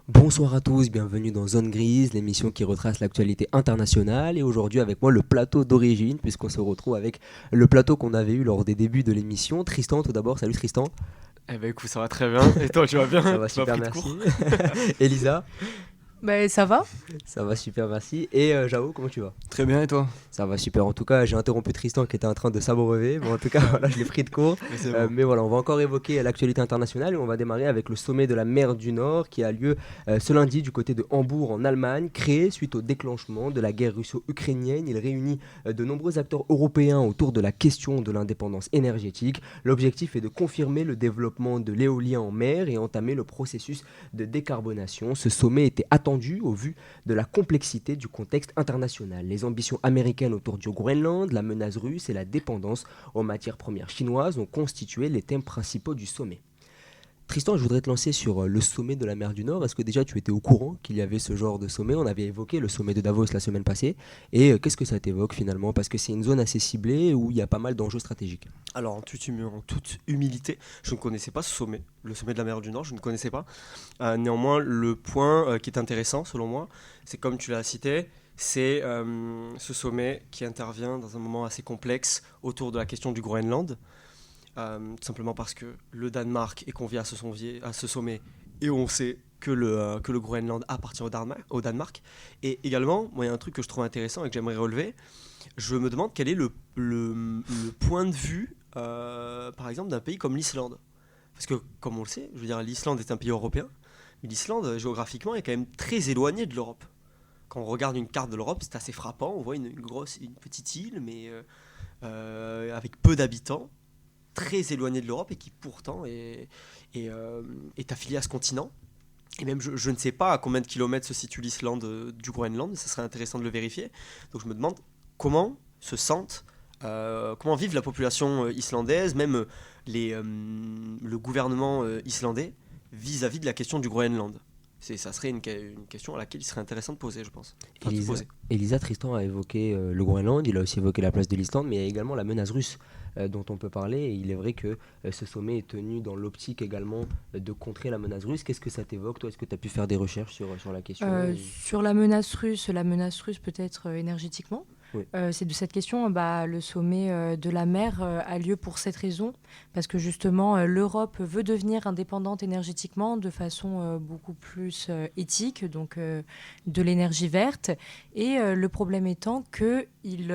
Bonsoir à tous, bienvenue dans Zone Grise, l'émission qui retrace l'actualité internationale. Et aujourd'hui avec moi le plateau d'origine, puisqu'on se retrouve avec le plateau qu'on avait eu lors des débuts de l'émission. Tristan tout d'abord, salut Tristan. Eh ben écoute, ça va très bien. Et toi, tu vas Ça bien? va Tu m'as super, pris de merci. court? Elisa, Ben ça va? ça va super, merci. Et Jao, comment tu vas? Très bien, et toi? Ça va super. En tout cas, j'ai interrompu Tristan qui était en train de s'abreuver. Bon, en tout cas, voilà, je l'ai pris de court. Mais c'est bon. Mais voilà, on va encore évoquer l'actualité internationale et on va démarrer avec le sommet de la mer du Nord qui a lieu ce lundi du côté de Hambourg en Allemagne. Créé suite au déclenchement de la guerre russo-ukrainienne, il réunit de nombreux acteurs européens autour de la question de l'indépendance énergétique. L'objectif est de confirmer le développement de l'éolien en mer et entamer le processus de décarbonation. Ce sommet était attendu au vu de la complexité du contexte international. Les ambitions américaines autour du Groenland, la menace russe et la dépendance aux matières premières chinoises ont constitué les thèmes principaux du sommet. Tristan, je voudrais te lancer sur le sommet de la mer du Nord. Est-ce que déjà tu étais au courant qu'il y avait ce genre de sommet? On avait évoqué le sommet de Davos la semaine passée. Et qu'est-ce que ça t'évoque finalement? Parce que c'est une zone assez ciblée où il y a pas mal d'enjeux stratégiques. Alors, en toute humilité, je ne connaissais pas ce sommet, le sommet de la mer du Nord, je ne connaissais pas. Néanmoins, le point qui est intéressant, selon moi, c'est comme tu l'as cité, c'est ce sommet qui intervient dans un moment assez complexe autour de la question du Groenland. Tout simplement parce que le Danemark est convié à ce sommet et on sait que le Groenland appartient au Danemark. Et également, moi, il y a un truc que je trouve intéressant et que j'aimerais relever. Je me demande quel est le point de vue, par exemple, d'un pays comme l'Islande. Parce que, comme on le sait, je veux dire, l'Islande est un pays européen, mais l'Islande, géographiquement, est quand même très éloignée de l'Europe. Quand on regarde une carte de l'Europe, c'est assez frappant. On voit une petite île, mais avec peu d'habitants, très éloignée de l'Europe et qui pourtant est affiliée à ce continent. Et même, je ne sais pas à combien de kilomètres se situe l'Islande du Groenland, ça serait intéressant de le vérifier. Donc je me demande comment se sentent, comment vive la population islandaise, même le gouvernement islandais, vis-à-vis de la question du Groenland. Ça serait une question à laquelle il serait intéressant de poser, je pense. Enfin, de se Elisa, poser. Elisa Tristan a évoqué le Groenland, il a aussi évoqué la place de l'Islande, mais il y a également la menace russe dont on peut parler. Et il est vrai que ce sommet est tenu dans l'optique également de contrer la menace russe. Qu'est-ce que ça t'évoque, toi? Est-ce que tu as pu faire des recherches sur la question Sur la menace russe peut-être énergétiquement. Oui. C'est de cette question, le sommet de la mer a lieu pour cette raison, parce que justement l'Europe veut devenir indépendante énergétiquement de façon beaucoup plus éthique, donc de l'énergie verte. Et le problème étant qu'ils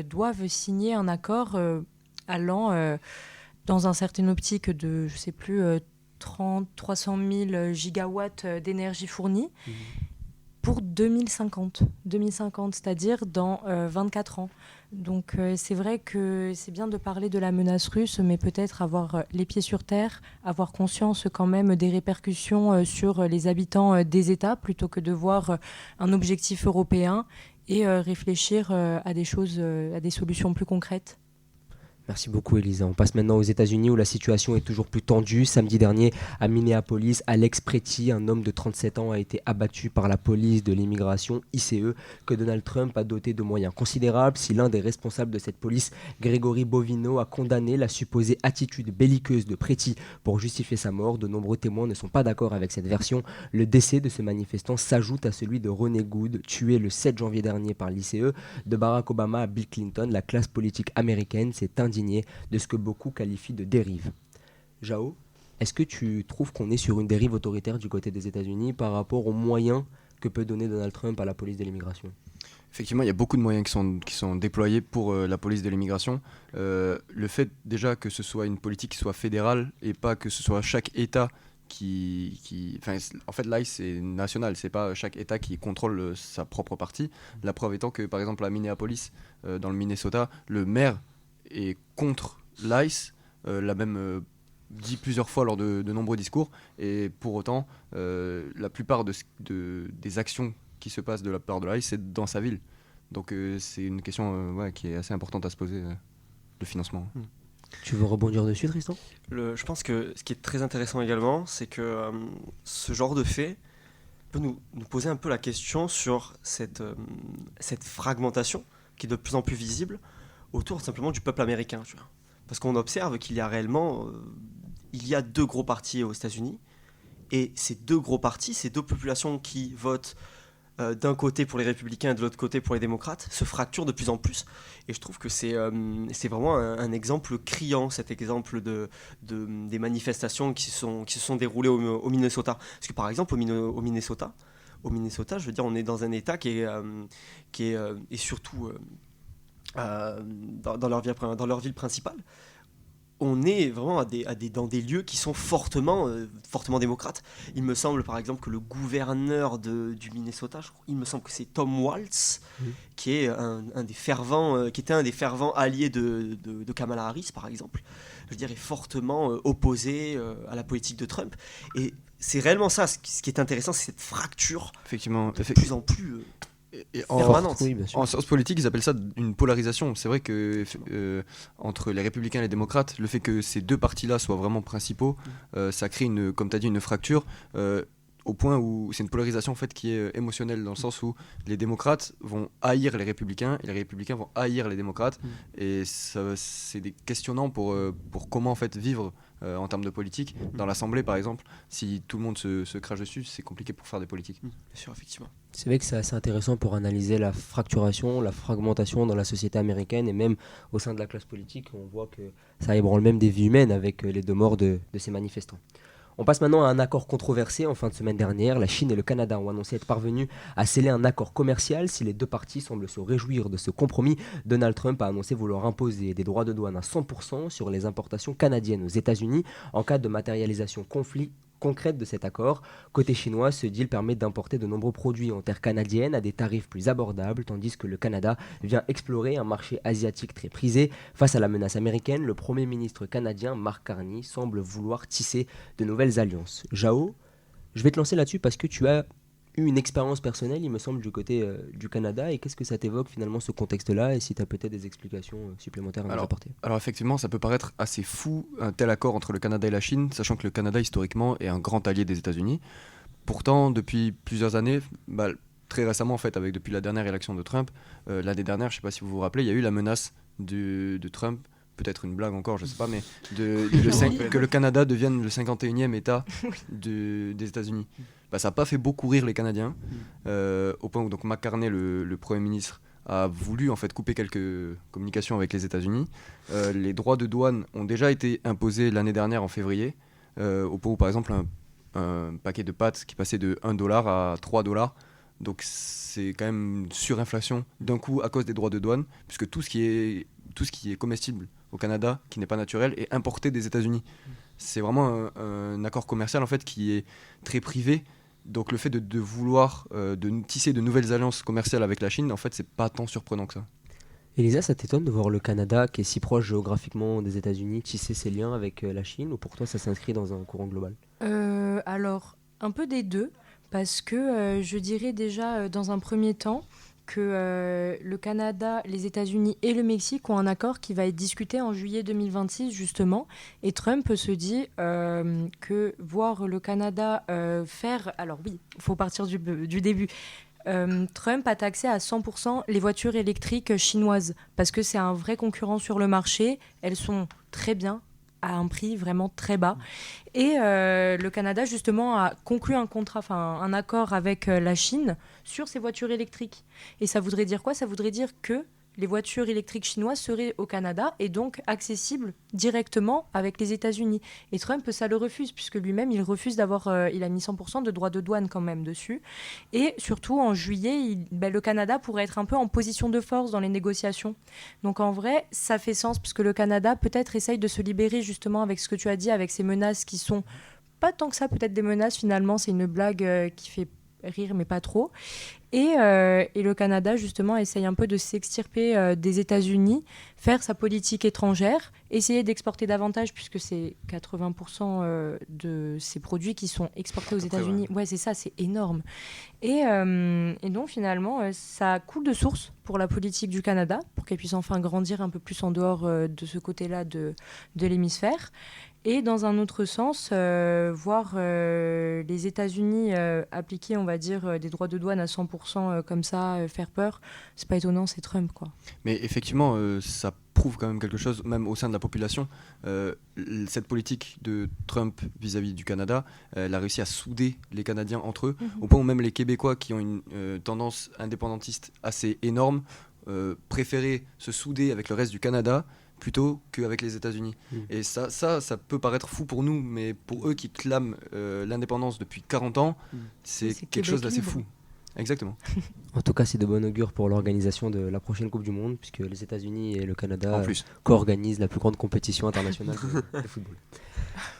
doivent signer un accord allant dans un certain optique de, je sais plus, 300 000 gigawatts d'énergie fournie Mhm. pour 2050, c'est-à-dire dans 24 ans. Donc c'est vrai que c'est bien de parler de la menace russe, mais peut-être avoir les pieds sur terre, avoir conscience quand même des répercussions sur les habitants des États, plutôt que de voir un objectif européen et réfléchir à des choses, à des solutions plus concrètes. Merci beaucoup Elisa. On passe maintenant aux États-Unis où la situation est toujours plus tendue. Samedi dernier, à Minneapolis, Alex Pretty, un homme de 37 ans, a été abattu par la police de l'immigration ICE que Donald Trump a doté de moyens considérables. Si l'un des responsables de cette police, Gregory Bovino, a condamné la supposée attitude belliqueuse de Pretty pour justifier sa mort, de nombreux témoins ne sont pas d'accord avec cette version. Le décès de ce manifestant s'ajoute à celui de Ronnie Good, tué le 7 janvier dernier par l'ICE. De Barack Obama à Bill Clinton, la classe politique américaine s'est indignée de ce que beaucoup qualifient de dérive. Jao, est-ce que tu trouves qu'on est sur une dérive autoritaire du côté des États-Unis par rapport aux moyens que peut donner Donald Trump à la police de l'immigration? Effectivement, il y a beaucoup de moyens qui sont déployés pour la police de l'immigration. Le fait déjà que ce soit une politique qui soit fédérale et pas que ce soit chaque État en fait, l'ICE c'est national, c'est pas chaque État qui contrôle sa propre partie. La preuve étant que, par exemple, à Minneapolis, dans le Minnesota, le maire est contre l'ICE, l'a même dit plusieurs fois lors de nombreux discours, et pour autant, la plupart des actions qui se passent de la part de l'ICE, c'est dans sa ville. Donc c'est une question qui est assez importante à se poser, le financement. Tu veux rebondir dessus, Tristan? Je pense que ce qui est très intéressant également, c'est que ce genre de fait peut nous poser un peu la question sur cette fragmentation qui est de plus en plus visible autour simplement du peuple américain. Tu vois. Parce qu'on observe qu'il y a réellement il y a deux gros partis aux États-Unis Et ces deux gros partis, ces deux populations qui votent d'un côté pour les républicains et de l'autre côté pour les démocrates, se fracturent de plus en plus. Et je trouve que c'est vraiment un exemple criant, cet exemple des manifestations qui se sont déroulées au Minnesota. Parce que par exemple, au Minnesota, je veux dire, on est dans un État qui est et surtout dans leur ville principale, on est vraiment dans des lieux qui sont fortement démocrates. Il me semble par exemple que le gouverneur du Minnesota, il me semble que c'est Tom Waltz, qui est qui était un des fervents alliés de Kamala Harris par exemple. Je veux dire, est fortement opposé à la politique de Trump. Et c'est réellement ça, ce qui est intéressant, c'est cette fracture Effectivement. de plus en plus permanente. Oui, bien sûr. En sciences politiques, ils appellent ça une polarisation. C'est vrai que entre les républicains et les démocrates, le fait que ces deux partis-là soient vraiment principaux, ça crée, comme tu as dit, une fracture au point où c'est une polarisation en fait, qui est émotionnelle, dans le sens où les démocrates vont haïr les républicains et les républicains vont haïr les démocrates. Et ça, c'est questionnant pour comment en fait, vivre en termes de politique. Dans l'Assemblée, par exemple, si tout le monde se crache dessus, c'est compliqué pour faire des politiques. Bien sûr, effectivement. C'est vrai que c'est assez intéressant pour analyser la fracturation, la fragmentation dans la société américaine et même au sein de la classe politique. On voit que ça ébranle même des vies humaines avec les deux morts de ces manifestants. On passe maintenant à un accord controversé. En fin de semaine dernière, la Chine et le Canada ont annoncé être parvenus à sceller un accord commercial. Si les deux parties semblent se réjouir de ce compromis, Donald Trump a annoncé vouloir imposer des droits de douane à 100% sur les importations canadiennes aux États-Unis en cas de matérialisation concrète de cet accord. Côté chinois, ce deal permet d'importer de nombreux produits en terre canadienne à des tarifs plus abordables, tandis que le Canada vient explorer un marché asiatique très prisé. Face à la menace américaine, le Premier ministre canadien Mark Carney semble vouloir tisser de nouvelles alliances. Jao, je vais te lancer là-dessus parce que tu as eu une expérience personnelle, il me semble, du côté du Canada. Et qu'est-ce que ça t'évoque finalement ce contexte-là, et si tu as peut-être des explications supplémentaires à nous apporter? Alors effectivement, ça peut paraître assez fou un tel accord entre le Canada et la Chine, sachant que le Canada historiquement est un grand allié des États-Unis. Pourtant, depuis plusieurs années, très récemment en fait, depuis la dernière élection de Trump, l'année dernière, je ne sais pas si vous vous rappelez, il y a eu la menace de Trump, peut-être une blague encore, je ne sais pas, mais que le Canada devienne le 51e État des États-Unis. Ça n'a pas fait beaucoup rire les Canadiens, au point où donc McCartney, le Premier ministre, a voulu en fait couper quelques communications avec les États-Unis. Les droits de douane ont déjà été imposés l'année dernière en février, au point où par exemple un paquet de pâtes qui passait de $1 à $3. Donc c'est quand même une surinflation d'un coup à cause des droits de douane, puisque tout ce qui est comestible au Canada, qui n'est pas naturel, est importé des États-Unis. C'est vraiment un accord commercial en fait qui est très privé. Donc le fait de vouloir de tisser de nouvelles alliances commerciales avec la Chine, en fait, c'est pas tant surprenant que ça. Elisa, ça t'étonne de voir le Canada, qui est si proche géographiquement des États-Unis, tisser ses liens avec la Chine, ou pour toi ça s'inscrit dans un courant global? Alors, un peu des deux, parce que je dirais déjà dans un premier temps que le Canada, les États-Unis et le Mexique ont un accord qui va être discuté en juillet 2026 justement, et Trump se dit que voir le Canada faire... Alors oui, il faut partir du début. Trump a taxé à 100% les voitures électriques chinoises parce que c'est un vrai concurrent sur le marché. Elles sont très bien, à un prix vraiment très bas. Et le Canada, justement, a conclu un accord avec la Chine sur ces voitures électriques. Et ça voudrait dire quoi? Ça voudrait dire que les voitures électriques chinoises seraient au Canada et donc accessibles directement avec les États-Unis. Et Trump, ça le refuse, puisque lui-même, il refuse d'avoir... il a mis 100% de droits de douane quand même dessus. Et surtout, en juillet, le Canada pourrait être un peu en position de force dans les négociations. Donc en vrai, ça fait sens, puisque le Canada peut-être essaye de se libérer justement avec ce que tu as dit, avec ces menaces qui sont pas tant que ça, peut-être des menaces finalement. C'est une blague qui fait rire, mais pas trop. Et le Canada, justement, essaye un peu de s'extirper des États-Unis, faire sa politique étrangère, essayer d'exporter davantage, puisque c'est 80% de ces produits qui sont exportés aux États-Unis. Ouais, c'est ça, c'est énorme. Et donc, finalement, ça coule de source pour la politique du Canada, pour qu'elle puisse enfin grandir un peu plus en dehors de ce côté-là de l'hémisphère. Et dans un autre sens, voir les États-Unis appliquer, on va dire, des droits de douane à 100% comme ça, faire peur, c'est pas étonnant, c'est Trump, quoi. Mais effectivement, ça prouve quand même quelque chose, même au sein de la population. Cette politique de Trump vis-à-vis du Canada, elle a réussi à souder les Canadiens entre eux, au point où même les Québécois qui ont une tendance indépendantiste assez énorme préféraient se souder avec le reste du Canada plutôt qu'avec les États-Unis. Et ça peut paraître fou pour nous, mais pour eux qui clament l'indépendance depuis 40 ans, c'est quelque chose d'assez fou. Exactement. En tout cas, c'est de bon augure pour l'organisation de la prochaine Coupe du Monde, puisque les États-Unis et le Canada En plus. co-organisent la plus grande compétition internationale de football.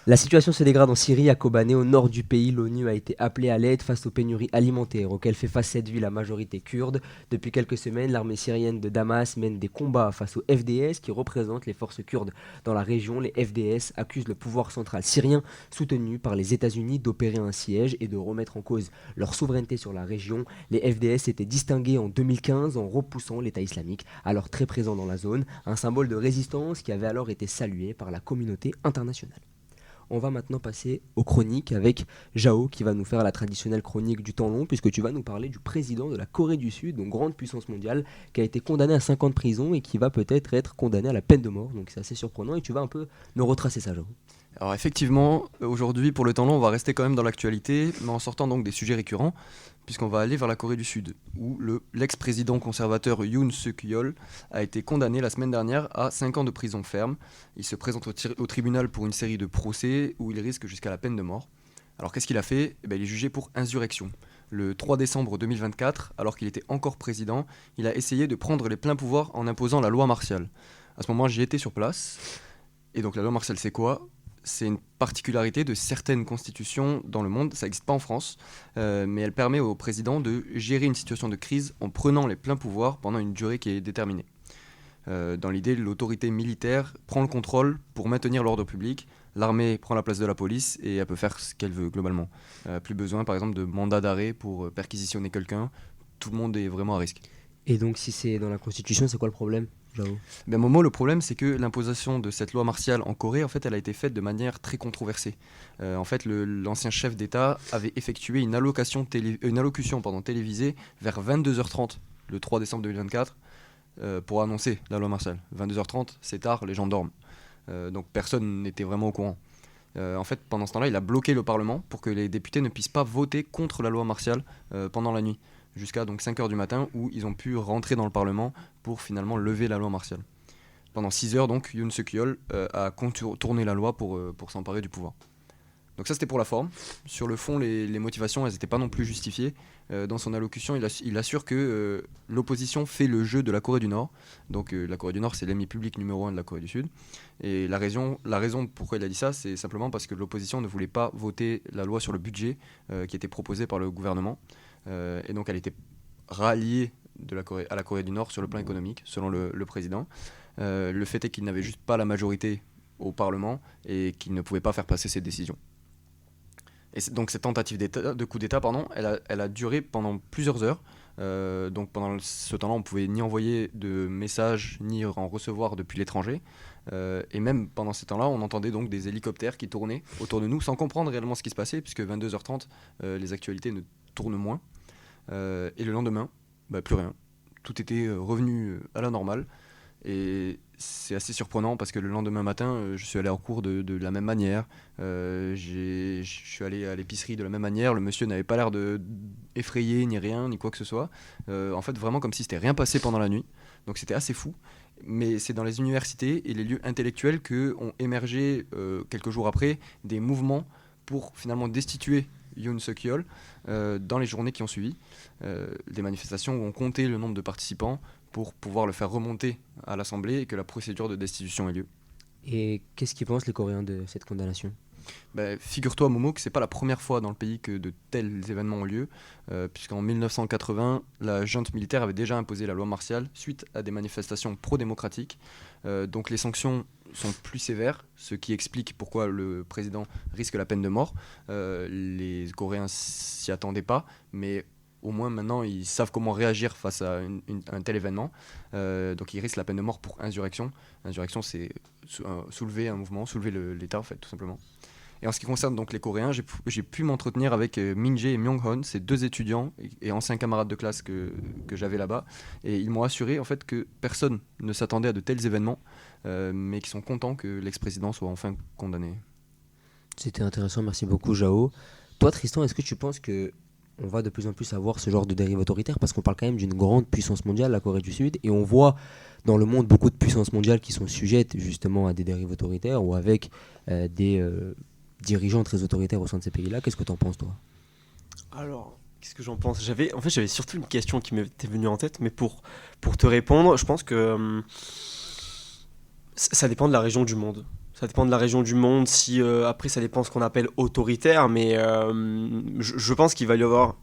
La situation se dégrade en Syrie, à Kobané, au nord du pays. L'ONU a été appelée à l'aide face aux pénuries alimentaires auxquelles fait face cette ville à majorité kurde. Depuis quelques semaines, l'armée syrienne de Damas mène des combats face aux FDS qui représentent les forces kurdes dans la région. Les FDS accusent le pouvoir central syrien, soutenu par les États-Unis, d'opérer un siège et de remettre en cause leur souveraineté sur la région. Les FDS étaient distingués en 2015 en repoussant l'État islamique, alors très présent dans la zone, un symbole de résistance qui avait alors été salué par la communauté internationale. On va maintenant passer aux chroniques avec Jao qui va nous faire la traditionnelle chronique du temps long, puisque tu vas nous parler du président de la Corée du Sud, donc grande puissance mondiale, qui a été condamné à 5 ans de prison et qui va peut-être être condamné à la peine de mort. Donc c'est assez surprenant et tu vas un peu nous retracer ça, Jao. Alors effectivement, aujourd'hui pour le temps long, on va rester quand même dans l'actualité, mais en sortant donc des sujets récurrents, puisqu'on va aller vers la Corée du Sud, où l'ex-président conservateur Yoon Suk-yeol a été condamné la semaine dernière à 5 ans de prison ferme. Il se présente au tribunal pour une série de procès où il risque jusqu'à la peine de mort. Alors qu'est-ce qu'il a fait ? Il est jugé pour insurrection. Le 3 décembre 2024, alors qu'il était encore président, il a essayé de prendre les pleins pouvoirs en imposant la loi martiale. À ce moment, j'y étais sur place. Et donc la loi martiale, c'est quoi ? C'est une particularité de certaines constitutions dans le monde, ça n'existe pas en France, mais elle permet au président de gérer une situation de crise en prenant les pleins pouvoirs pendant une durée qui est déterminée. Dans l'idée, l'autorité militaire prend le contrôle pour maintenir l'ordre public, l'armée prend la place de la police et elle peut faire ce qu'elle veut globalement. Plus besoin par exemple de mandat d'arrêt pour perquisitionner quelqu'un, tout le monde est vraiment à risque. Et donc si c'est dans la Constitution, c'est quoi le problème, Jao ? Momo, le problème c'est que l'imposition de cette loi martiale en Corée, en fait, elle a été faite de manière très controversée. En fait, l'ancien chef d'État avait effectué une allocution télévisée vers 22h30 le 3 décembre 2024 pour annoncer la loi martiale. 22h30, c'est tard, les gens dorment. Donc personne n'était vraiment au courant. En fait, pendant ce temps-là, il a bloqué le Parlement pour que les députés ne puissent pas voter contre la loi martiale pendant la nuit, jusqu'à donc 5h du matin où ils ont pu rentrer dans le Parlement pour finalement lever la loi martiale. Pendant 6 heures, donc, Yoon Suk-yeol a contourné la loi pour s'emparer du pouvoir. Donc ça, c'était pour la forme. Sur le fond, les motivations, elles n'étaient pas non plus justifiées. Dans son allocution, il assure que l'opposition fait le jeu de la Corée du Nord. Donc la Corée du Nord, c'est l'ennemi public numéro 1 de la Corée du Sud. Et la raison pourquoi il a dit ça, c'est simplement parce que l'opposition ne voulait pas voter la loi sur le budget qui était proposée par le gouvernement. Et donc elle était ralliée à la Corée du Nord sur le plan économique, selon le président. Le fait est qu'il n'avait juste pas la majorité au Parlement et qu'il ne pouvait pas faire passer ses décisions. Et donc cette tentative de coup d'État, elle a duré pendant plusieurs heures. Donc pendant ce temps-là, on ne pouvait ni envoyer de messages, ni en recevoir depuis l'étranger. Et même pendant ce temps-là, on entendait donc des hélicoptères qui tournaient autour de nous sans comprendre réellement ce qui se passait, puisque 22h30, les actualités ne tournent moins. Et le lendemain, plus rien. Tout était revenu à la normale. Et c'est assez surprenant parce que le lendemain matin, je suis allé en cours de la même manière. Je suis allé à l'épicerie de la même manière. Le monsieur n'avait pas l'air effrayé, ni rien, ni quoi que ce soit. En fait, vraiment comme si c'était rien passé pendant la nuit. Donc c'était assez fou. Mais c'est dans les universités et les lieux intellectuels qu'ont émergé, quelques jours après, des mouvements pour finalement destituer Yoon Suk-yeol dans les journées qui ont suivi. Des manifestations où on comptait le nombre de participants pour pouvoir le faire remonter à l'Assemblée et que la procédure de destitution ait lieu. Et qu'est-ce qu'ils pensent les Coréens de cette condamnation ? Figure-toi, Momo, que c'est pas la première fois dans le pays que de tels événements ont lieu, puisqu'en 1980, la junte militaire avait déjà imposé la loi martiale suite à des manifestations pro-démocratiques. Donc les sanctions sont plus sévères, ce qui explique pourquoi le président risque la peine de mort. Les Coréens s'y attendaient pas, mais au moins maintenant ils savent comment réagir face à un tel événement. Donc ils risquent la peine de mort pour insurrection. Insurrection, c'est soulever un mouvement, soulever l'État en fait, tout simplement. Et en ce qui concerne donc les Coréens, j'ai pu m'entretenir avec Min Jae et Myung Hon, ces 2 étudiants et anciens camarades de classe que j'avais là-bas. Et ils m'ont assuré en fait que personne ne s'attendait à de tels événements, mais qu'ils sont contents que l'ex-président soit enfin condamné. C'était intéressant, merci beaucoup Jao. Toi Tristan, est-ce que tu penses que on va de plus en plus avoir ce genre de dérive autoritaire parce qu'on parle quand même d'une grande puissance mondiale, la Corée du Sud, et on voit dans le monde beaucoup de puissances mondiales qui sont sujettes justement à des dérives autoritaires ou avec des dirigeants très autoritaires au sein de ces pays-là. Qu'est-ce que tu en penses toi ? Alors, qu'est-ce que j'en pense ? J'avais surtout une question qui m'était venue en tête, mais pour te répondre, je pense que ça dépend de la région du monde. Ça dépend de la région du monde, si après ça dépend de ce qu'on appelle autoritaire, mais je pense qu'il va y avoir,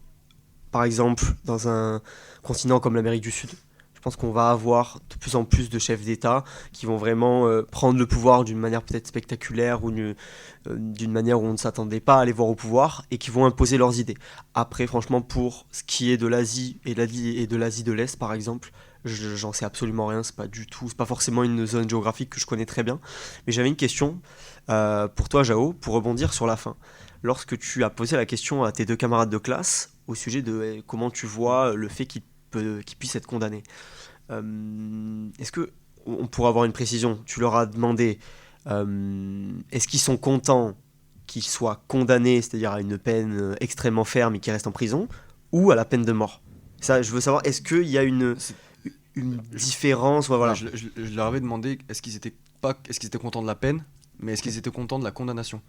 par exemple, dans un continent comme l'Amérique du Sud, je pense qu'on va avoir de plus en plus de chefs d'État qui vont vraiment prendre le pouvoir d'une manière peut-être spectaculaire ou d'une manière où on ne s'attendait pas à les voir au pouvoir et qui vont imposer leurs idées. Après, franchement, pour ce qui est de l'Asie et de l'Asie de l'Est, par exemple, j'en sais absolument rien, c'est pas forcément une zone géographique que je connais très bien. Mais j'avais une question pour toi, Jao, pour rebondir sur la fin. Lorsque tu as posé la question à tes 2 camarades de classe au sujet de comment tu vois le fait qu'il puisse être condamné, est-ce que on pourrait avoir une précision ? Tu leur as demandé est-ce qu'ils sont contents qu'il soit condamné, c'est-à-dire à une peine extrêmement ferme et qu'il reste en prison, ou à la peine de mort ? Ça, je veux savoir, est-ce qu'il y a une différence, voilà. Je leur avais demandé est-ce qu'ils étaient contents de la peine, mais est-ce qu'ils étaient contents de la condamnation.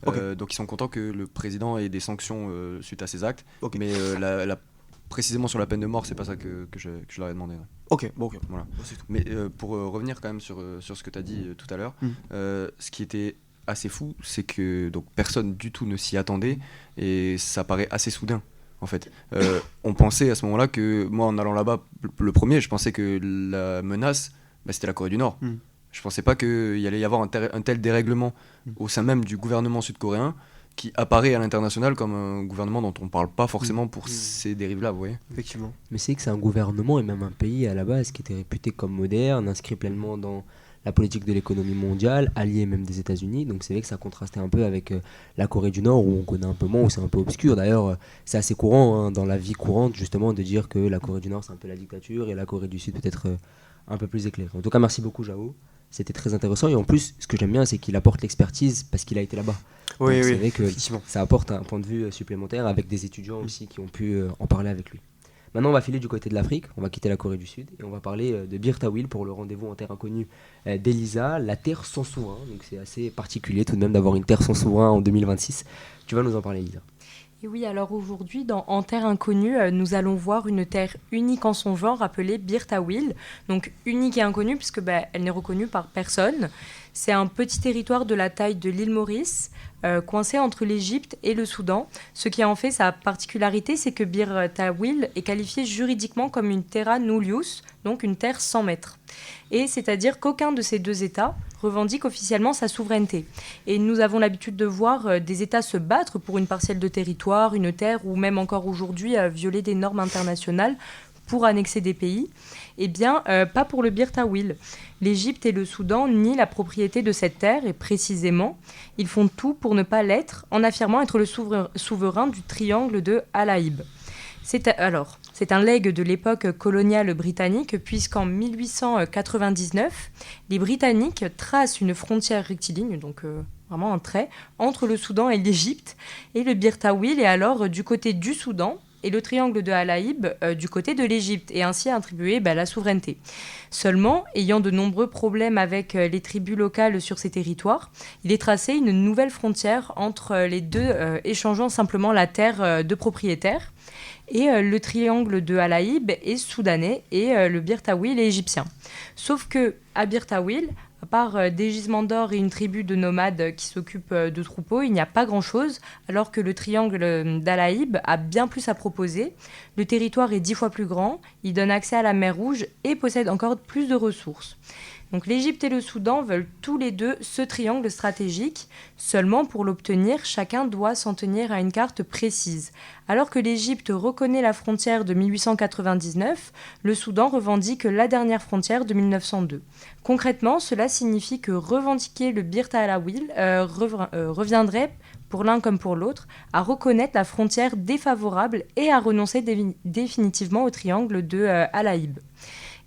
Okay. Donc ils sont contents que le président ait des sanctions suite à ses actes, okay. Mais précisément sur la peine de mort, c'est pas ça que je leur ai demandé. Ouais. Ok, bon, ok. Voilà. C'est tout. Mais pour revenir quand même sur ce que tu as dit tout à l'heure, ce qui était assez fou, c'est que donc, personne du tout ne s'y attendait et ça paraît assez soudain. En fait, on pensait à ce moment-là que moi, en allant là-bas, le premier, je pensais que la menace, c'était la Corée du Nord. Je pensais pas qu'il y allait y avoir un tel dérèglement au sein même du gouvernement sud-coréen qui apparaît à l'international comme un gouvernement dont on parle pas forcément pour ces dérives-là, vous voyez. Effectivement. Mais c'est que c'est un gouvernement et même un pays à la base qui était réputé comme moderne, inscrit pleinement dans la politique de l'économie mondiale, allié même des États-Unis. Donc c'est vrai que ça contrastait un peu avec la Corée du Nord où on connaît un peu moins, où c'est un peu obscur. D'ailleurs, c'est assez courant dans la vie courante justement de dire que la Corée du Nord c'est un peu la dictature et la Corée du Sud peut-être un peu plus éclairée. En tout cas, merci beaucoup Jao. C'était très intéressant et en plus, ce que j'aime bien, c'est qu'il apporte l'expertise parce qu'il a été là-bas. Oui, donc, oui, c'est vrai que effectivement. Ça apporte un point de vue supplémentaire avec des étudiants aussi qui ont pu en parler avec lui. Maintenant, on va filer du côté de l'Afrique, on va quitter la Corée du Sud et on va parler de Bir Tawil pour le rendez-vous en terre inconnue d'Elisa, la terre sans souverain. Donc c'est assez particulier tout de même d'avoir une terre sans souverain en 2026. Tu vas nous en parler, Elisa. Et oui, alors aujourd'hui, dans En terre inconnue, nous allons voir une terre unique en son genre appelée Bir Tawil. Donc unique et inconnue puisque elle n'est reconnue par personne. C'est un petit territoire de la taille de l'île Maurice, coincé entre l'Égypte et le Soudan. Ce qui en fait sa particularité, c'est que Bir Tawil est qualifié juridiquement comme une terra nullius, donc une terre sans maître. Et c'est-à-dire qu'aucun de ces 2 États revendique officiellement sa souveraineté. Et nous avons l'habitude de voir des États se battre pour une parcelle de territoire, une terre, ou même encore aujourd'hui violer des normes internationales pour annexer des pays. Eh bien, pas pour le Bir Tawil. L'Égypte et le Soudan nient la propriété de cette terre et précisément, ils font tout pour ne pas l'être en affirmant être le souverain du triangle de Al-Haïb. C'est un legs de l'époque coloniale britannique puisqu'en 1899, les Britanniques tracent une frontière rectiligne, donc vraiment un trait, entre le Soudan et l'Égypte. Et le Bir Tawil est alors du côté du Soudan et le triangle de Al-Haïb du côté de l'Égypte et ainsi attribuer la souveraineté. Seulement, ayant de nombreux problèmes avec les tribus locales sur ces territoires, il est tracé une nouvelle frontière entre les 2 échangeant simplement la terre de propriétaires. Et le triangle de Al-Haïb est soudanais et le Bir Tawil est égyptien. Sauf que à Bir Tawil, à part des gisements d'or et une tribu de nomades qui s'occupent de troupeaux, il n'y a pas grand-chose, alors que le triangle d'Al-Haïb a bien plus à proposer. Le territoire est 10 fois plus grand, il donne accès à la mer Rouge et possède encore plus de ressources. Donc l'Égypte et le Soudan veulent tous les deux ce triangle stratégique. Seulement, pour l'obtenir, chacun doit s'en tenir à une carte précise. Alors que l'Égypte reconnaît la frontière de 1899, le Soudan revendique la dernière frontière de 1902. Concrètement, cela signifie que revendiquer le Bir Tawil reviendrait, pour l'un comme pour l'autre, à reconnaître la frontière défavorable et à renoncer définitivement au triangle de Al-Haïb.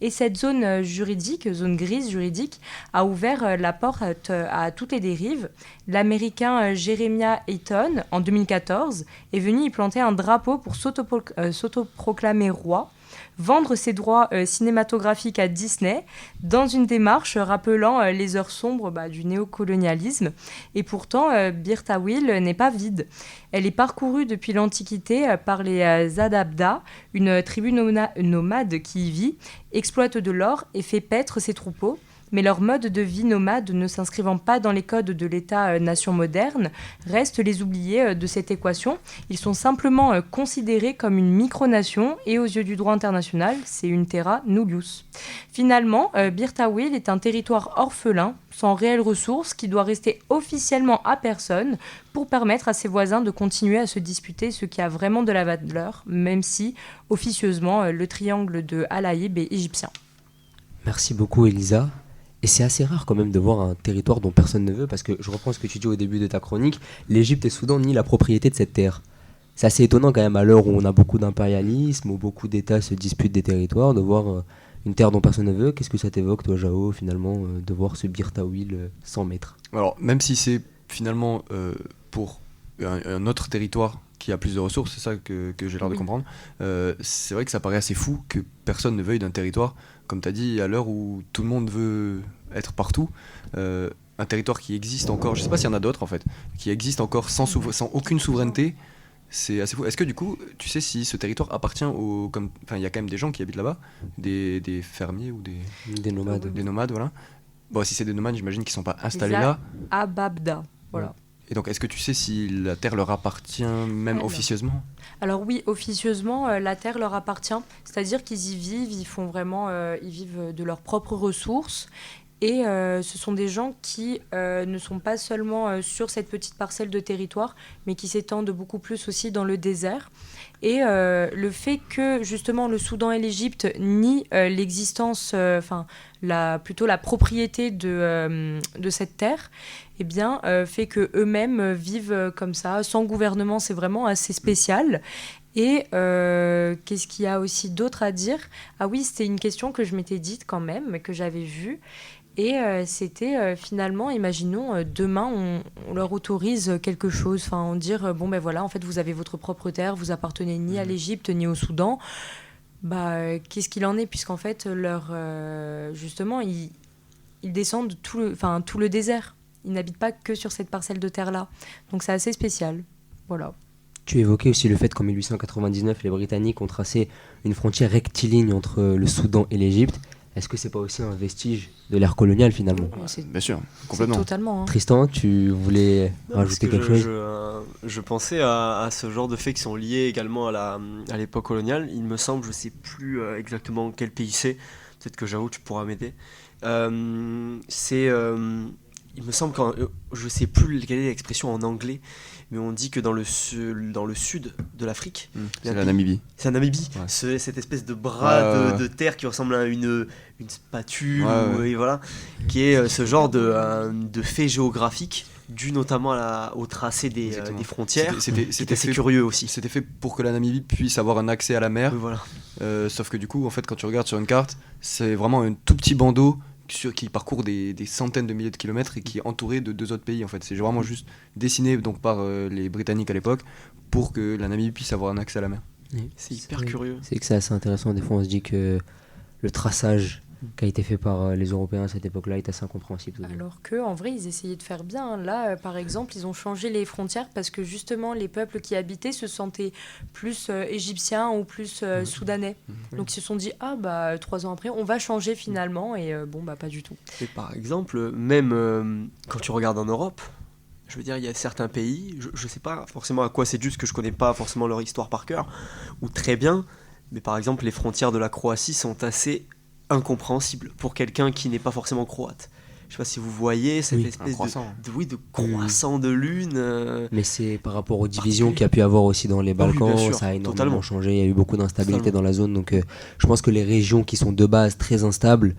Et cette zone grise juridique, a ouvert la porte à toutes les dérives. L'Américain Jeremiah Hayton, en 2014, est venu y planter un drapeau pour s'autoproclamer roi, vendre ses droits cinématographiques à Disney, dans une démarche rappelant les heures sombres du néocolonialisme. Et pourtant, Bir Tawil n'est pas vide. Elle est parcourue depuis l'Antiquité par les Adabda, une tribu nomade qui y vit, exploite de l'or et fait paître ses troupeaux. Mais leur mode de vie nomade, ne s'inscrivant pas dans les codes de l'État-nation moderne, restent les oubliés de cette équation. Ils sont simplement considérés comme une micronation et aux yeux du droit international, c'est une terra nullius. Finalement, Bir Tawil est un territoire orphelin, sans réelles ressources, qui doit rester officiellement à personne pour permettre à ses voisins de continuer à se disputer ce qui a vraiment de la valeur, même si, officieusement, le triangle de Al-Haïb est égyptien. Merci beaucoup Elisa. Et c'est assez rare quand même de voir un territoire dont personne ne veut, parce que je reprends ce que tu dis au début de ta chronique, l'Égypte et le Soudan nient la propriété de cette terre. C'est assez étonnant quand même à l'heure où on a beaucoup d'impérialisme, où beaucoup d'États se disputent des territoires, de voir une terre dont personne ne veut. Qu'est-ce que ça t'évoque toi Jao finalement, de voir ce Bir Tawil 100 mètres? Alors même si c'est finalement pour un autre territoire qui a plus de ressources, c'est ça que j'ai l'air de comprendre, c'est vrai que ça paraît assez fou que personne ne veuille d'un territoire, comme tu as dit, à l'heure où tout le monde veut être partout, un territoire qui existe encore, je sais pas s'il y en a d'autres en fait, qui existe encore sans aucune souveraineté, c'est assez fou. Est-ce que du coup, tu sais si ce territoire appartient aux... Enfin, il y a quand même des gens qui habitent là-bas, des fermiers ou Des nomades. Des nomades, voilà. Bon, si c'est des nomades, j'imagine qu'ils sont pas installés là. Ababda, voilà. Et donc, est-ce que tu sais si la terre leur appartient même officieusement ? Alors oui, officieusement, la terre leur appartient. C'est-à-dire qu'ils y vivent, ils vivent de leurs propres ressources. Et ce sont des gens qui ne sont pas seulement sur cette petite parcelle de territoire, mais qui s'étendent beaucoup plus aussi dans le désert. Et le fait que justement le Soudan et l'Égypte nient l'existence, plutôt la propriété de cette terre, eh bien, fait qu'eux-mêmes vivent comme ça, sans gouvernement. C'est vraiment assez spécial. Et qu'est-ce qu'il y a aussi d'autre à dire ? Ah oui, c'était une question que je m'étais dite quand même, que j'avais vue. Et c'était finalement, imaginons, demain, on leur autorise quelque chose. Enfin, on dit, en fait, vous avez votre propre terre, vous appartenez ni à l'Égypte, ni au Soudan. Qu'est-ce qu'il en est ? Puisqu'en fait, justement, ils descendent tout le désert. Ils n'habitent pas que sur cette parcelle de terre-là. Donc, c'est assez spécial. Voilà. Tu évoquais aussi le fait qu'en 1899, les Britanniques ont tracé une frontière rectiligne entre le Soudan et l'Égypte. Est-ce que c'est pas aussi un vestige de l'ère coloniale finalement ? Bien sûr, complètement. Totalement. Tristan, tu voulais rajouter quelque chose ? Je pensais à ce genre de faits qui sont liés également à l'époque coloniale. Il me semble, je sais plus exactement quel pays c'est, peut-être que Jao tu pourras m'aider. Il me semble que je sais plus quelle est l'expression en anglais, mais on dit que dans le sud de l'Afrique, c'est la Namibie. C'est la Namibie, ouais. Cette espèce de bras de terre qui ressemble à une spatule, et voilà, qui est ce genre de fait géographique dû notamment au tracé des frontières. C'était assez curieux aussi. C'était fait pour que la Namibie puisse avoir un accès à la mer. Oui, voilà. Sauf que du coup, en fait, quand tu regardes sur une carte, c'est vraiment un tout petit bandeau qui parcourt des centaines de milliers de kilomètres et qui est entouré de 2 autres pays en fait. C'est vraiment juste dessiné donc par les Britanniques à l'époque pour que la Namibie puisse avoir un accès à la mer. C'est hyper curieux. C'est que c'est assez intéressant. Des fois on se dit que le traçage qui a été fait par les Européens à cette époque-là est assez incompréhensible. Alors qu'en vrai, ils essayaient de faire bien. Là, par exemple, ils ont changé les frontières parce que justement, les peuples qui habitaient se sentaient plus égyptiens ou plus soudanais. Donc ils se sont dit, 3 ans après, on va changer finalement. Et pas du tout. Et par exemple, même quand tu regardes en Europe, je veux dire, il y a certains pays, je sais pas forcément à quoi c'est dû, parce que je connais pas forcément leur histoire par cœur, ou très bien, mais par exemple, les frontières de la Croatie sont assez incompréhensible pour quelqu'un qui n'est pas forcément croate. Je sais pas si vous voyez cette Oui, espèce croissant. de croissant de lune. Mais c'est par rapport aux divisions qu'il y a pu avoir aussi dans les Balkans, bien sûr, ça a énormément totalement. changé, il y a eu beaucoup d'instabilité Totalement. dans la zone, donc je pense que les régions qui sont de base très instables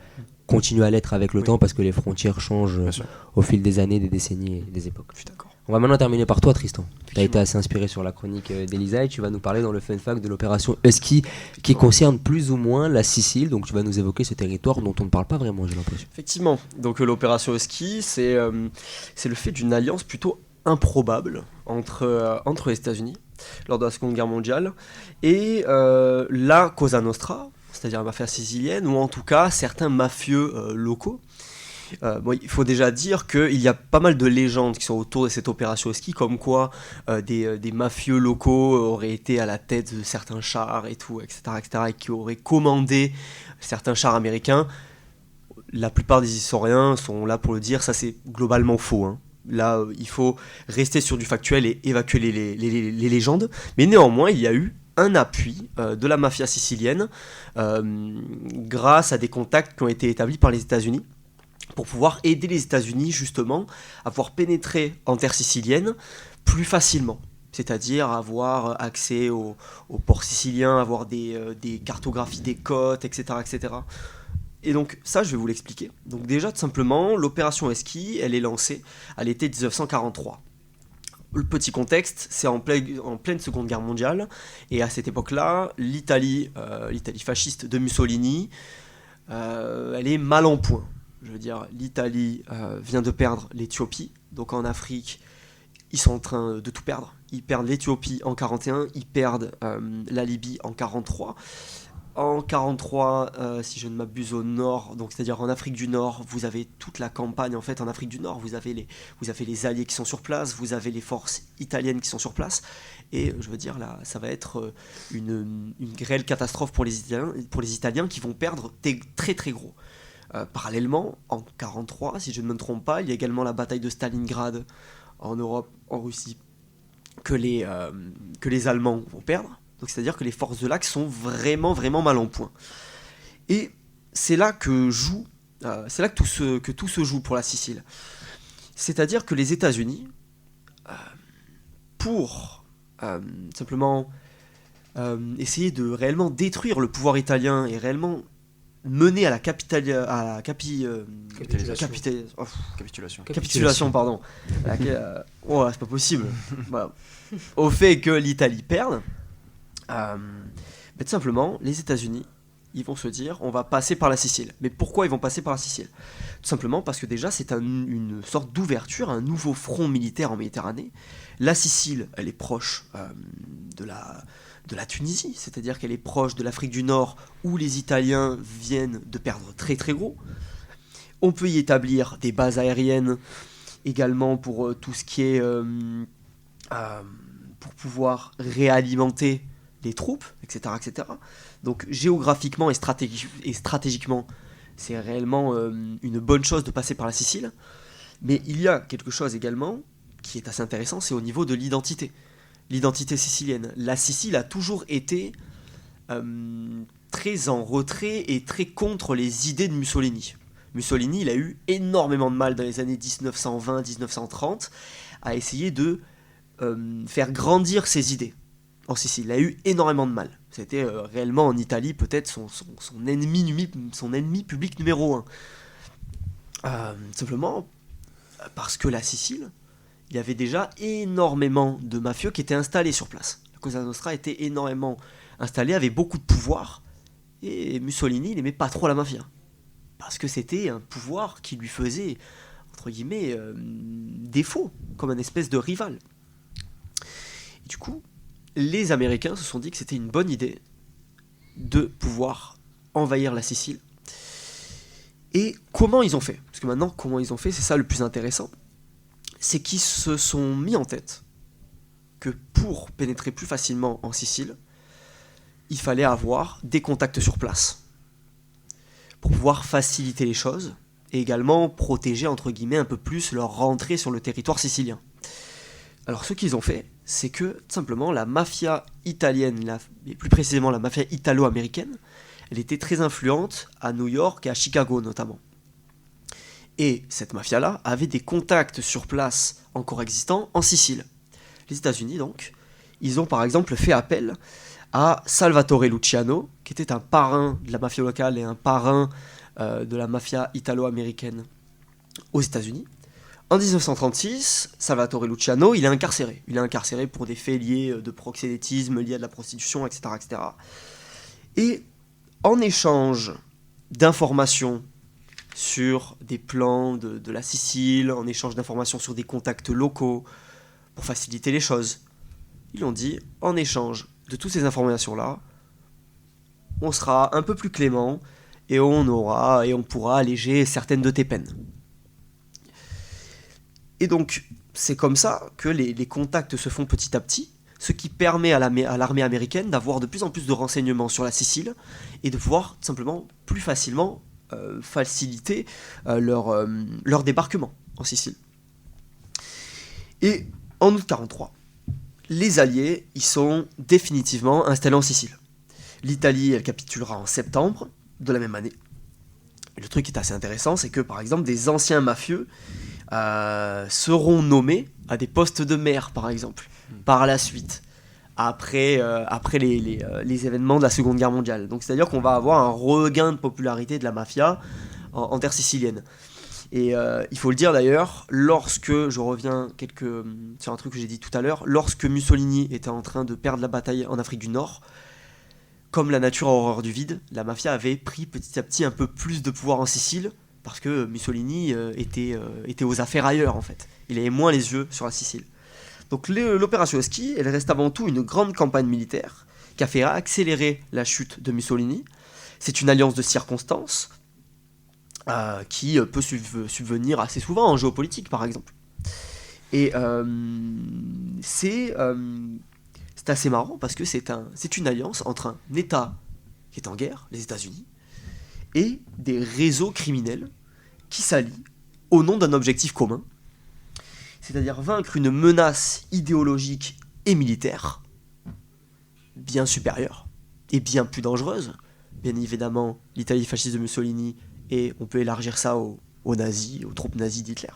continuent à l'être avec le Oui. temps parce que les frontières changent Bien sûr. au fil des années, des décennies et des époques. Je suis d'accord. On va maintenant terminer par toi, Tristan. Tu as Effectivement. été assez inspiré sur la chronique d'Elisa et tu vas nous parler dans le fun fact de l'opération Husky qui concerne plus ou moins la Sicile. Donc tu vas nous évoquer ce territoire dont on ne parle pas vraiment, j'ai l'impression. Effectivement, donc l'opération Husky, c'est le fait d'une alliance plutôt improbable entre les États-Unis lors de la Seconde Guerre mondiale et la Cosa Nostra, c'est-à-dire la mafia sicilienne, ou en tout cas certains mafieux locaux. Il faut déjà dire qu'il y a pas mal de légendes qui sont autour de cette opération Husky, comme quoi des mafieux locaux auraient été à la tête de certains chars et tout, etc., et qui auraient commandé certains chars américains. La plupart des historiens sont là pour le dire, ça c'est globalement faux, hein. Là, il faut rester sur du factuel et évacuer les légendes. Mais néanmoins, il y a eu un appui de la mafia sicilienne grâce à des contacts qui ont été établis par les États-Unis pour pouvoir aider les États-Unis justement à pouvoir pénétrer en terre sicilienne plus facilement. C'est-à-dire avoir accès au port sicilien, avoir des cartographies des côtes, etc., etc. Et donc ça, je vais vous l'expliquer. Donc déjà, tout simplement, l'opération Husky, elle est lancée à l'été 1943. Le petit contexte, c'est en pleine Seconde Guerre mondiale, et à cette époque-là, l'Italie fasciste de Mussolini, elle est mal en point. Je veux dire, l'Italie vient de perdre l'Éthiopie, donc en Afrique, ils sont en train de tout perdre. Ils perdent l'Éthiopie en 41, ils perdent la Libye en 43. En 43, si je ne m'abuse, au nord, donc c'est-à-dire en Afrique du Nord, vous avez toute la campagne en fait en Afrique du Nord. Vous avez les alliés qui sont sur place, vous avez les forces italiennes qui sont sur place, et je veux dire là, ça va être une réelle catastrophe pour les Italiens qui vont perdre très très gros. Parallèlement, en 43, si je ne me trompe pas, il y a également la bataille de Stalingrad en Europe, en Russie, que les Allemands vont perdre. Donc c'est-à-dire que les forces de l'Axe sont vraiment vraiment mal en point. Et c'est là que tout se joue pour la Sicile. C'est-à-dire que les États-Unis, pour simplement essayer de réellement détruire le pouvoir italien et réellement mener à la capitulation, pardon. C'est pas possible. Voilà. Au fait que l'Italie perde, tout simplement, les États-Unis, ils vont se dire, on va passer par la Sicile. Mais pourquoi ils vont passer par la Sicile ? Tout simplement parce que déjà, c'est une sorte d'ouverture, un nouveau front militaire en Méditerranée. La Sicile, elle est proche de la Tunisie, c'est-à-dire qu'elle est proche de l'Afrique du Nord, où les Italiens viennent de perdre très très gros. On peut y établir des bases aériennes également pour tout ce qui est pour pouvoir réalimenter les troupes, etc., etc. Donc géographiquement et stratégiquement, c'est réellement une bonne chose de passer par la Sicile. Mais il y a quelque chose également qui est assez intéressant, c'est au niveau de l'identité. L'identité sicilienne. La Sicile a toujours été très en retrait et très contre les idées de Mussolini. Mussolini, il a eu énormément de mal dans les années 1920-1930 à essayer de faire grandir ses idées en Sicile. Il a eu énormément de mal. C'était réellement en Italie peut-être son ennemi public numéro 1. Simplement parce que la Sicile, il y avait déjà énormément de mafieux qui étaient installés sur place. La Cosa Nostra était énormément installée, avait beaucoup de pouvoir, et Mussolini, il n'aimait pas trop la mafia. Parce que c'était un pouvoir qui lui faisait, entre guillemets, défaut, comme un espèce de rival. Et du coup, les Américains se sont dit que c'était une bonne idée de pouvoir envahir la Sicile. Et comment ils ont fait ? Parce que maintenant, comment ils ont fait, c'est ça le plus intéressant. C'est qu'ils se sont mis en tête que pour pénétrer plus facilement en Sicile, il fallait avoir des contacts sur place pour pouvoir faciliter les choses et également protéger entre guillemets un peu plus leur rentrée sur le territoire sicilien. Alors ce qu'ils ont fait, c'est que tout simplement la mafia italienne, et plus précisément la mafia italo-américaine, elle était très influente à New York et à Chicago notamment. Et cette mafia-là avait des contacts sur place encore existants en Sicile. Les États-Unis, donc, ils ont par exemple fait appel à Salvatore Luciano, qui était un parrain de la mafia locale et un parrain de la mafia italo-américaine aux États-Unis. En 1936, Salvatore Luciano, il est incarcéré. Il est incarcéré pour des faits liés de proxénétisme, liés à de la prostitution, etc. etc. Et en échange d'informations sur des plans de la Sicile, en échange d'informations sur des contacts locaux, pour faciliter les choses, ils ont dit, en échange de toutes ces informations-là, on sera un peu plus clément et on pourra alléger certaines de tes peines. Et donc, c'est comme ça que les contacts se font petit à petit, ce qui permet à l'armée américaine d'avoir de plus en plus de renseignements sur la Sicile et de pouvoir tout simplement plus facilement faciliter leur débarquement en Sicile. Et en août 1943, les Alliés y sont définitivement installés en Sicile. L'Italie, elle capitulera en septembre de la même année. Et le truc qui est assez intéressant, c'est que par exemple des anciens mafieux seront nommés à des postes de maire, par exemple, par la suite, après les événements de la Seconde Guerre mondiale. Donc c'est-à-dire qu'on va avoir un regain de popularité de la mafia en terre sicilienne. Et il faut le dire d'ailleurs, lorsque, je reviens sur un truc que j'ai dit tout à l'heure, lorsque Mussolini était en train de perdre la bataille en Afrique du Nord, comme la nature a horreur du vide, la mafia avait pris petit à petit un peu plus de pouvoir en Sicile, parce que Mussolini était aux affaires ailleurs en fait. Il avait moins les yeux sur la Sicile. Donc l'opération Husky, elle reste avant tout une grande campagne militaire qui a fait accélérer la chute de Mussolini. C'est une alliance de circonstances qui peut subvenir assez souvent en géopolitique par exemple. Et c'est assez marrant parce que c'est une alliance entre un État qui est en guerre, les États-Unis, et des réseaux criminels qui s'allient au nom d'un objectif commun, c'est-à-dire vaincre une menace idéologique et militaire bien supérieure et bien plus dangereuse. Bien évidemment, l'Italie fasciste de Mussolini, et on peut élargir ça aux nazis, aux troupes nazies d'Hitler,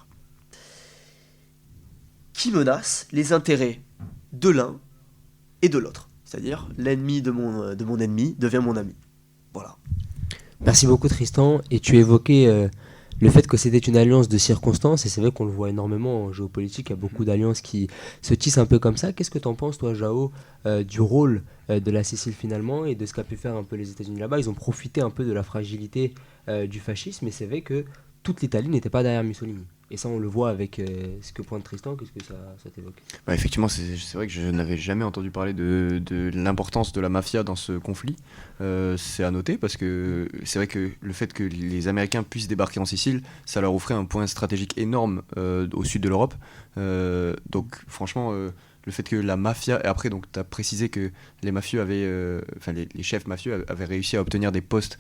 qui menace les intérêts de l'un et de l'autre. C'est-à-dire, l'ennemi de mon ennemi devient mon ami. Voilà. Merci beaucoup Tristan, et tu évoquais le fait que c'était une alliance de circonstances, et c'est vrai qu'on le voit énormément en géopolitique, il y a beaucoup d'alliances qui se tissent un peu comme ça. Qu'est-ce que tu en penses toi Jao, du rôle de la Sicile finalement, et de ce qu'a pu faire un peu les États-Unis là-bas? Ils ont profité un peu de la fragilité du fascisme, et c'est vrai que toute l'Italie n'était pas derrière Mussolini. Et ça, on le voit avec ce que pointe Tristan. Qu'est-ce que ça t'évoque? Effectivement, c'est vrai que je n'avais jamais entendu parler de l'importance de la mafia dans ce conflit. C'est à noter parce que c'est vrai que le fait que les Américains puissent débarquer en Sicile, ça leur offrait un point stratégique énorme au sud de l'Europe. Donc franchement, le fait que la mafia... Et après, donc, tu as précisé que les mafieux avaient... les chefs mafieux avaient réussi à obtenir des postes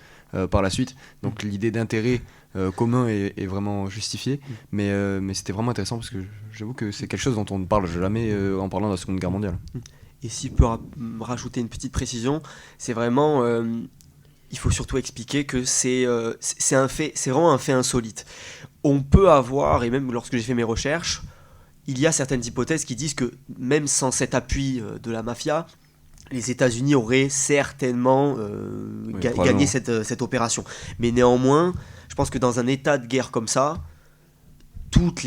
par la suite. Donc l'idée d'intérêt commun est vraiment justifiée. Mais c'était vraiment intéressant parce que j'avoue que c'est quelque chose dont on ne parle jamais en parlant de la Seconde Guerre mondiale. Et si je peux rajouter une petite précision, c'est vraiment... il faut surtout expliquer que c'est vraiment un fait insolite. On peut avoir, et même lorsque j'ai fait mes recherches, il y a certaines hypothèses qui disent que même sans cet appui de la mafia, les États-Unis auraient certainement gagné cette opération. Mais néanmoins, je pense que dans un état de guerre comme ça, toutes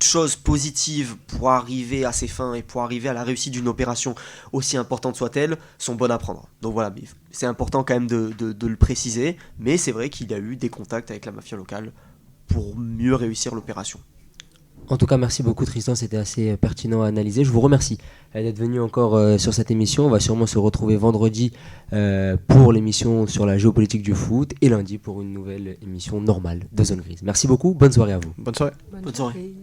choses positives pour arriver à ses fins et pour arriver à la réussite d'une opération aussi importante soit-elle sont bonnes à prendre. Donc voilà, c'est important quand même de le préciser, mais c'est vrai qu'il y a eu des contacts avec la mafia locale pour mieux réussir l'opération. En tout cas, merci beaucoup Tristan, c'était assez pertinent à analyser. Je vous remercie d'être venu encore sur cette émission. On va sûrement se retrouver vendredi pour l'émission sur la géopolitique du foot et lundi pour une nouvelle émission normale de Zone Grise. Merci beaucoup, bonne soirée à vous. Bonne soirée. Bonne soirée.